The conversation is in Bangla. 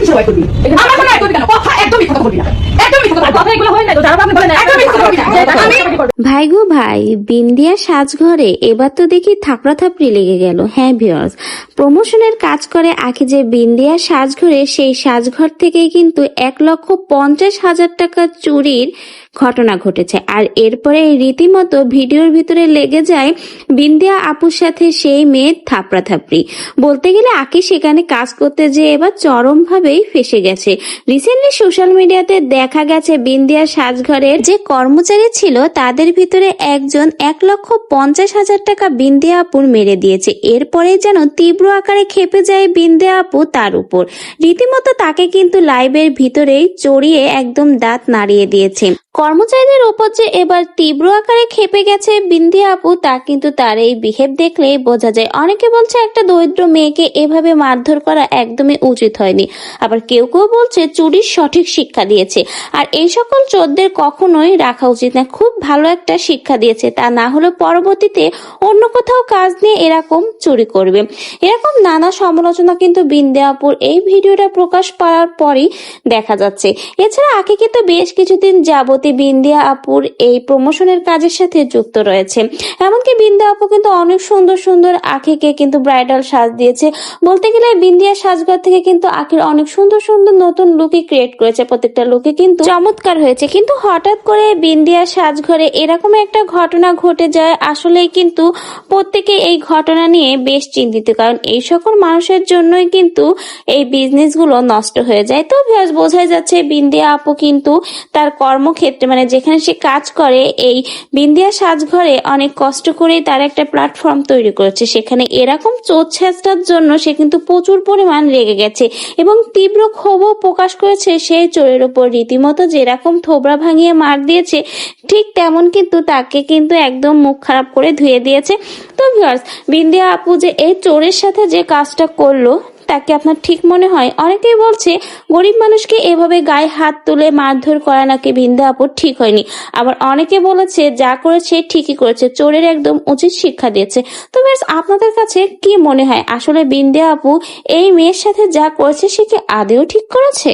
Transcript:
কিসের ওয়াইট করবি? আমার কোনো ওয়াইট করবি কেন? কথা একদমই কথা বলবি না, একদমই কথা বলবি না। কথা এগুলো হয় না তো, যারা আপনি বলেন একদমই কথা বলবি না। ভাই গো ভাই, বিন্দিয়া সাজঘরে এবার তো দেখি থাপড়াথাপড়ি লেগে গেল। হ্যাঁ ভিউয়ার্স, প্রমোশনের কাজ করে আখি যে বিন্দিয়া সাজঘরে, সেই সাজঘর থেকেই কিন্তু 1,50,000 টাকা চুরির ঘটনা ঘটেছে। আর এরপরে রীতিমতো ভিডিওর ভিতরে লেগে যায় বিন্দিয়া আপুর সাথে সেই মেয়ের থাপড়াথাপড়ি। বলতে গেলে আকি সেখানে কাজ করতে যেয়ে এবার চরমভাবেই ফেসে গেছে। রিসেন্টলি সোশ্যাল মিডিয়াতে দেখা গেছে বিন্দিয়া সাজঘরের যে কর্মচারী ছিল তাদের ভিতরে একজন 1,50,000 টাকা বিন্দিয়া আপুর মেরে দিয়েছে। এরপরে যেন তীব্র আকারে ক্ষেপে যায় বিন্দিয়া আপু তার উপর। রীতিমতো তাকে কিন্তু লাইভের ভিতরেই চড়িয়ে একদম দাঁত নাড়িয়ে দিয়েছে। কর্মচারীদের উপর যে এবার তীব্র আকারে ক্ষেপে গেছে বিন্দিয়া আপু, তা কিন্তু তার এই বিহেভ দেখলেই বোঝা যায়। অনেকে বলছে একটা দরিদ্র মেয়েকে এভাবে মারধর করা একদমই উচিত হয়নি, আবার কেউ কেউ বলছে চুরির সঠিক শিক্ষা দিয়েছে। আর এই সকল চোরদের কখনোই রাখা উচিত না, খুব ভালো একটা শিক্ষা দিয়েছে, তা না হলে পরবর্তীতে অন্য কোথাও কাজ নিয়ে এরকম চুরি করবে। এরকম নানা সমালোচনা কিন্তু বিন্দিয়া আপুর এই ভিডিওটা প্রকাশ পাওয়ার পরই দেখা যাচ্ছে। এছাড়া আকি কিন্তু বেশ কিছুদিন যাবতীয় বিন্দিয়া আপুর এই প্রমোশনের কাজের সাথে যুক্ত রয়েছে। এমনকি বিন্দিয়া আপু কিন্তু অনেক সুন্দর সুন্দর আখিকে কিন্তু ব্রাইডাল সাজ দিয়েছে। বলতে গেলে বিন্দিয়া সাজঘর থেকে কিন্তু আখির অনেক সুন্দর সুন্দর নতুন লুকই ক্রিয়েট করেছে, প্রত্যেকটা লুকে কিন্তু চমৎকার হয়েছে। কিন্তু হঠাৎ করে বিন্দিয়া সাজঘরে এরকম একটা ঘটনা ঘটে যায়, আসলেই কিন্তু প্রত্যেকে এই ঘটনা নিয়ে বেশ চিন্তিত, কারণ এই সকল মানুষের জন্যই কিন্তু এই বিজনেস গুলো নষ্ট হয়ে যায়। তো বোঝাই যাচ্ছে বিন্দিয়া আপু কিন্তু তার কর্মক্ষেত্রে, মানে যেখানে সে কাজ করে, এই বিন্দিয়া সাজঘরে অনেক কষ্ট করেই তার একটা প্ল্যাটফর্ম তৈরি করেছে। সেখানে এরকম চোর ছেঁচড়ার জন্য সে কিন্তু প্রচুর পরিমাণ রেগে গেছে এবং তীব্র ক্ষোভও প্রকাশ করেছে সেই চোরের উপর। রীতিমতো যেরকম থোবড়া ভাঙিয়ে মার দিয়েছে, ঠিক তেমন কিন্তু তাকে কিন্তু একদম মুখ খারাপ করে ধুয়ে দিয়েছে। তো ভিউয়ার্স, বিন্দিয়া আপু যে এই চোরের সাথে যে কাজটা করলো, তাকে আপনার ঠিক মনে হয়? অনেকেই বলছে গরিব মানুষকে এভাবে গায়ে হাত তুলে মারধর করা নাকি বিন্দিয়া আপুর ঠিক হয়নি। আবার অনেকে বলেছে যা করেছে ঠিকই করেছে, চোরের একদম উচিত শিক্ষা দিয়েছে। তো বেশ, আপনাদের কাছে কি মনে হয়, আসলে বিন্দিয়া আপু এই মেয়ের সাথে যা করেছে সে কি আদেও ঠিক করেছে?